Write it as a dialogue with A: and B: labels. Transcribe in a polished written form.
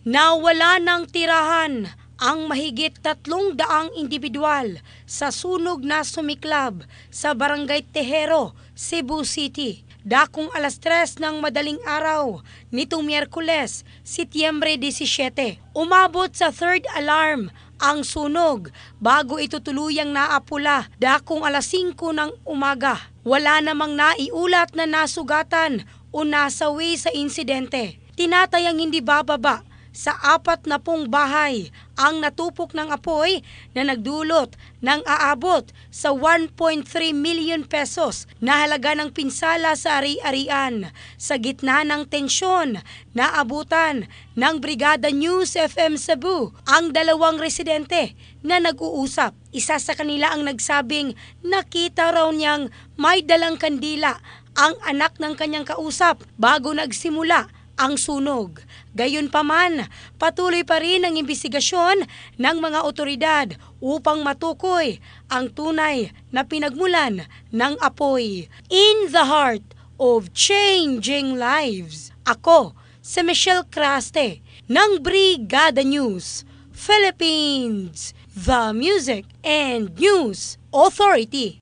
A: Nawala ng tirahan ang mahigit 300 individual sa sunog na sumiklab sa Barangay Tejero, Cebu City. Dakong alas 3 ng madaling araw nitong Miyerkules, Setyembre 17. Umabot sa third alarm ang sunog bago ito tuluyang naapula dakong alas 5 ng umaga. Wala namang naiulat na nasugatan o nasawi sa insidente. Tinatayang hindi bababa sa 40 bahay ang natupok ng apoy na nagdulot ng aabot sa 1.3 million pesos na halaga ng pinsala sa ari-arian. Sa gitna ng tensyon, naabutan ng Brigada News FM Cebu ang 2 residente na nag-uusap. Isa sa kanila ang nagsabing nakita raw niyang may dalang kandila ang anak ng kanyang kausap bago nagsimula ang sunog. Gayunpaman, patuloy pa rin ang imbestigasyon ng mga otoridad upang matukoy ang tunay na pinagmulan ng apoy. In the heart of changing lives, ako si Michelle Craste ng Brigada News Philippines, the Music and News Authority.